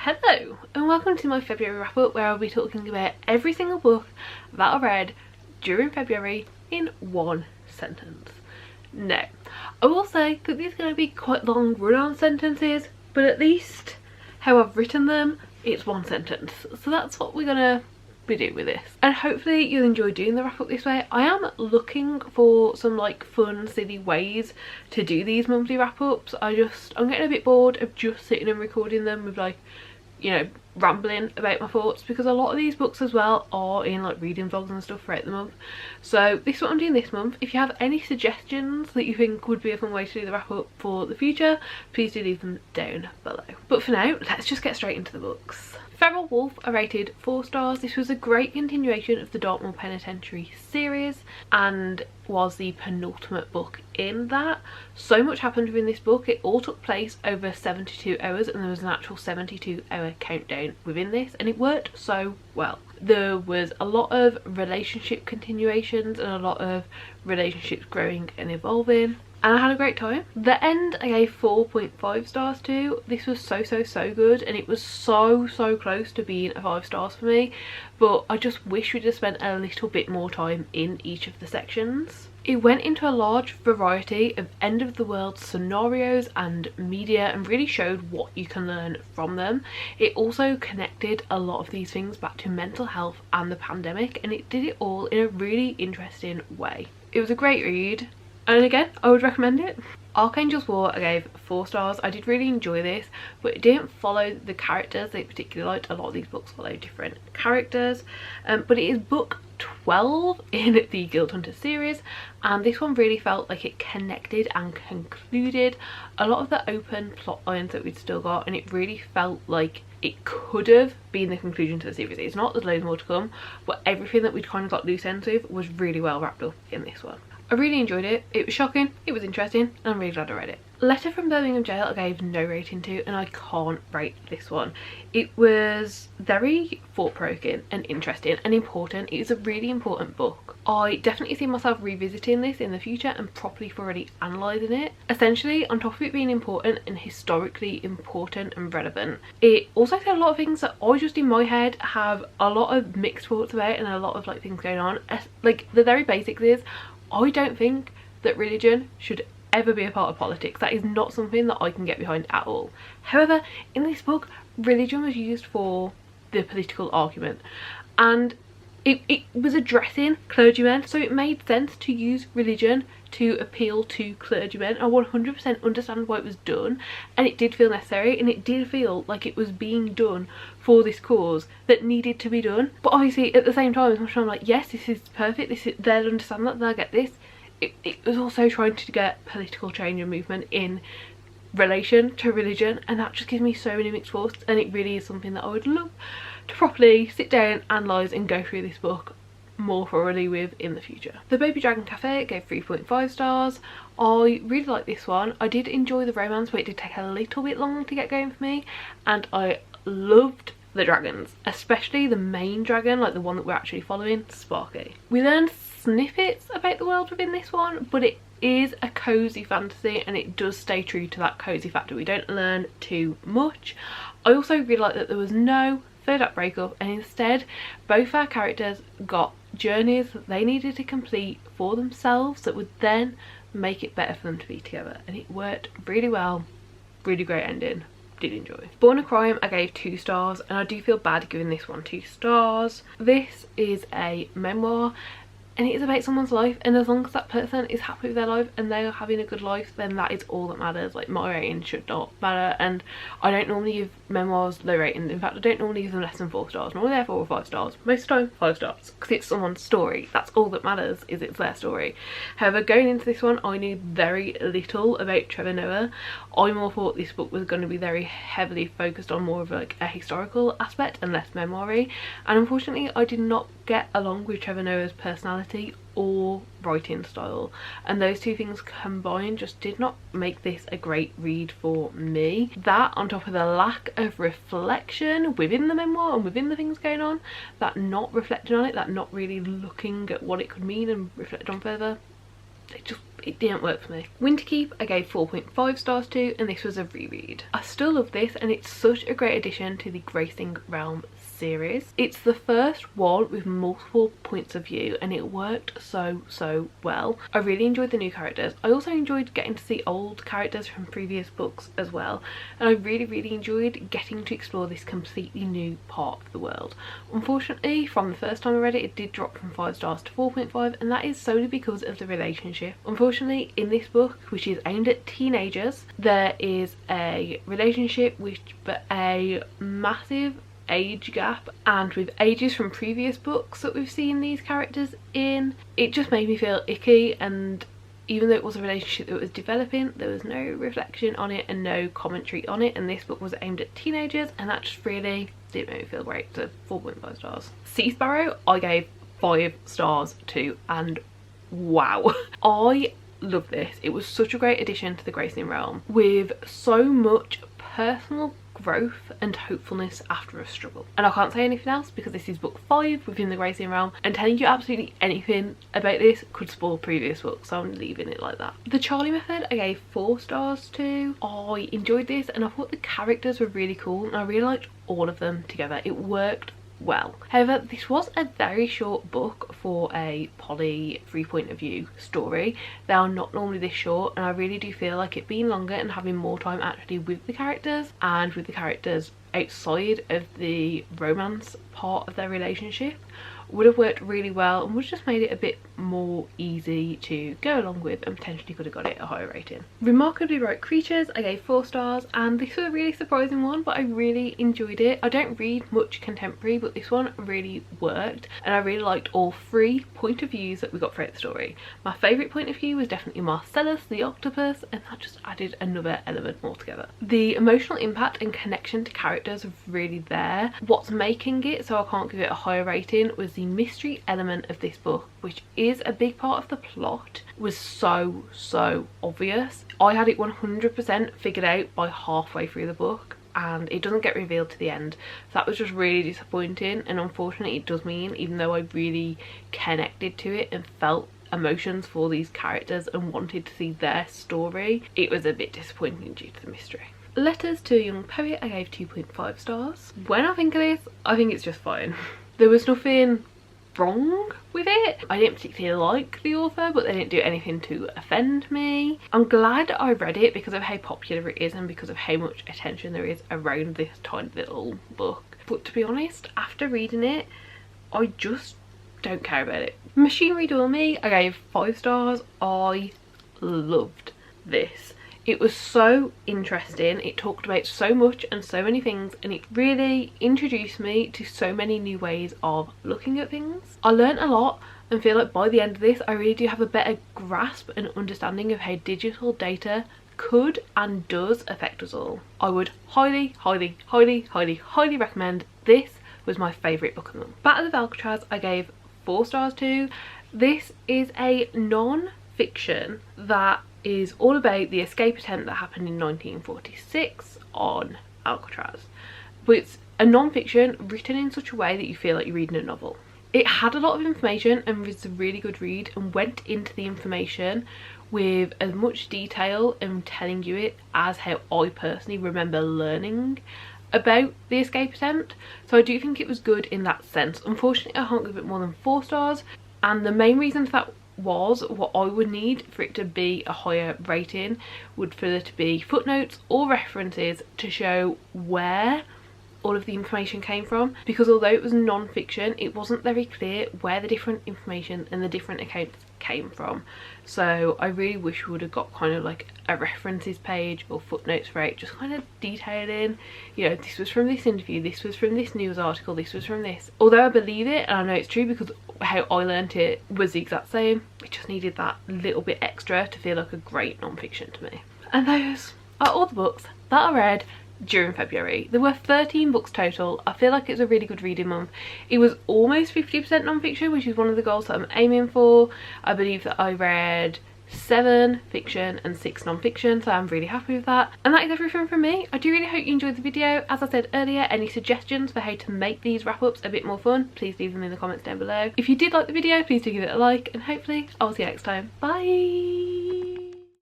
Hello and welcome to my February wrap up, where I'll be talking about every single book that I read during February in one sentence. Now, I will say that these are going to be quite long run-on sentences, but at least how I've written them, it's one sentence. So that's what we're going to be doing with this. And hopefully you'll enjoy doing the wrap up this way. I am looking for some like fun, silly ways to do these monthly wrap ups. I'm getting a bit bored of just sitting and recording them with like, you know, rambling about my thoughts, because a lot of these books as well are in like reading vlogs and stuff throughout the month. So this is what I'm doing this month. If you have any suggestions that you think would be a fun way to do the wrap up for the future, please do leave them down below. But for now, let's just get straight into the books. Feral Wolf, I rated 4 stars. This was a great continuation of the Dartmoor Penitentiary series and was the penultimate book in that. So much happened within this book. It all took place over 72 hours and there was an actual 72-hour countdown within this, and it worked so well. There was a lot of relationship continuations and a lot of relationships growing and evolving, and I had a great time. The end I gave 4.5 stars to. This was so good, and it was so close to being a 5 stars for me, but I just wish we'd have spent a little bit more time in each of the sections. It went into a large variety of end of the world scenarios and media and really showed what you can learn from them. It also connected a lot of these things back to mental health and the pandemic, and it did it all in a really interesting way. It was a great read, and again, I would recommend it. Archangel's War, I gave 4 stars. I did really enjoy this, but it didn't follow the characters that I particularly liked. A lot of these books follow different characters, but it is book 12 in the Guild Hunter series, and this one really felt like it connected and concluded a lot of the open plot lines that we'd still got, and it really felt like it could have been the conclusion to the series. It's not, there's loads more to come, but everything that we'd kind of got loose ends with was really well wrapped up in this one. I really enjoyed it. It was shocking, it was interesting, and I'm really glad I read it. Letter from Birmingham Jail I gave no rating to, and I can't rate this one. It was very thought-provoking and interesting and important. It is a really important book. I definitely see myself revisiting this in the future and properly thoroughly analysing it. Essentially, on top of it being important and historically important and relevant, it also said a lot of things that I just in my head have a lot of mixed thoughts about, and a lot of like things going on. Like the very basics is, I don't think that religion should ever be a part of politics. That is not something that I can get behind at all. However, in this book, religion was used for the political argument, and it was addressing clergymen, so it made sense to use religion to appeal to clergymen. I 100% understand why it was done, and it did feel necessary, and it did feel like it was being done for this cause that needed to be done. But obviously at the same time, as much as I'm like, yes, this is perfect, this is, they'll understand that, they'll get this, it was also trying to get political change and movement in relation to religion, and that just gives me so many mixed thoughts, and it really is something that I would love to properly sit down, analyse and go through this book more thoroughly with in the future. The Baby Dragon Cafe gave 3.5 stars. I really like this one. I did enjoy the romance, but it did take a little bit long to get going for me, and I loved the dragons, especially the main dragon, like the one that we're actually following, Sparky. We learned snippets about the world within this one, but it is a cozy fantasy and it does stay true to that cozy factor. We don't learn too much. I also really like that there was no third act breakup, and instead both our characters got journeys that they needed to complete for themselves that would then make it better for them to be together, and it worked really well. Really great ending. Did enjoy. Born a Crime I gave 2 stars, and I do feel bad giving this one 2 stars. This is a memoir, and it is about someone's life, and as long as that person is happy with their life and they are having a good life, then that is all that matters. Like, my rating should not matter, and I don't normally give memoirs low ratings. In fact, I don't normally give them less than 4 stars. Normally they're 4 or 5 stars. Most of the time 5 stars, because it's someone's story. That's all that matters, is it's their story. However, going into this one, I knew very little about Trevor Noah. I more thought this book was going to be very heavily focused on more of like a historical aspect and less memoiry, and unfortunately I did not get along with Trevor Noah's personality or writing style, and those two things combined just did not make this a great read for me. That, on top of the lack of reflection within the memoir and within the things going on, that not reflecting on it, that not really looking at what it could mean and reflect on further, it didn't work for me. Winterkeep I gave 4.5 stars to, and this was a reread. I still love this, and it's such a great addition to the Gracing Realm series. It's the first one with multiple points of view, and it worked so well. I really enjoyed the new characters. I also enjoyed getting to see old characters from previous books as well, and I really enjoyed getting to explore this completely new part of the world. Unfortunately, from the first time I read it, it did drop from 5 stars to 4.5, and that is solely because of the relationship. Unfortunately, in this book, which is aimed at teenagers, there is a relationship with a massive age gap, and with ages from previous books that we've seen these characters in, it just made me feel icky. And even though it was a relationship that was developing, there was no reflection on it and no commentary on it, and this book was aimed at teenagers, and that just really didn't make me feel great. So 4.5 stars. Sea Sparrow I gave 5 stars to, and wow, I love this. It was such a great addition to the Gracing Realm, with so much personal growth and hopefulness after a struggle. And I can't say anything else because this is book 5 within the Gracing Realm, and telling you absolutely anything about this could spoil previous books, so I'm leaving it like that. The Charlie Method I gave 4 stars to. I enjoyed this, and I thought the characters were really cool, and I really liked all of them together. It worked well. However, this was a very short book for a poly 3 point of view story. They are not normally this short, and I really do feel like it being longer and having more time actually with the characters, and with the characters outside of the romance part of their relationship, would have worked really well, and would have just made it a bit more easy to go along with, and potentially could have got it a higher rating. Remarkably Bright Creatures I gave 4 stars, and this was a really surprising one, but I really enjoyed it. I don't read much contemporary, but this one really worked, and I really liked all 3 point of views that we got throughout the story. My favourite point of view was definitely Marcellus the octopus, and that just added another element more together. The emotional impact and connection to characters was really there. What's making it so I can't give it a higher rating was the mystery element of this book, which is a big part of the plot, was so obvious. I had it 100% figured out by halfway through the book, and it doesn't get revealed to the end. So that was just really disappointing, and unfortunately it does mean, even though I really connected to it and felt emotions for these characters and wanted to see their story, it was a bit disappointing due to the mystery. Letters to a Young Poet I gave 2.5 stars. When I think of this, I think it's just fine. There was nothing wrong with it. I didn't particularly like the author, but they didn't do anything to offend me. I'm glad I read it because of how popular it is, and because of how much attention there is around this tiny little book. But to be honest, after reading it, I just don't care about it. Machinery Duel Me I gave 5 stars. I loved this. It was so interesting, it talked about so much and so many things, and it really introduced me to so many new ways of looking at things. I learned a lot, and feel like by the end of this I really do have a better grasp and understanding of how digital data could and does affect us all. I would highly recommend. This was my favourite book of the month. Battle of Alcatraz I gave 4 stars to. This is a non-fiction that is all about the escape attempt that happened in 1946 on Alcatraz. But it's a non-fiction written in such a way that you feel like you're reading a novel. It had a lot of information and was a really good read, and went into the information with as much detail and telling you it as how I personally remember learning about the escape attempt. So I do think it was good in that sense. Unfortunately, I can't give it more than 4 stars, and the main reason for that was, what I would need for it to be a higher rating would for there to be footnotes or references to show where all of the information came from, because although it was non-fiction, it wasn't very clear where the different information and the different accounts came from. So I really wish we would have got kind of like a references page or footnotes for it, just kind of detailing, you know, this was from this interview, this was from this news article, this was from this. Although I believe it, and I know it's true because how I learnt it was the exact same, it just needed that little bit extra to feel like a great non-fiction to me. And those are all the books that I read during February. There were 13 books total. I feel like it's a really good reading month. It was almost 50% non-fiction, which is one of the goals that I'm aiming for. I believe that I read 7 fiction and 6 non-fiction, so I'm really happy with that. And that is everything from me. I do really hope you enjoyed the video. As I said earlier, any suggestions for how to make these wrap-ups a bit more fun, please leave them in the comments down below. If you did like the video, please do give it a like, and hopefully I'll see you next time. Bye!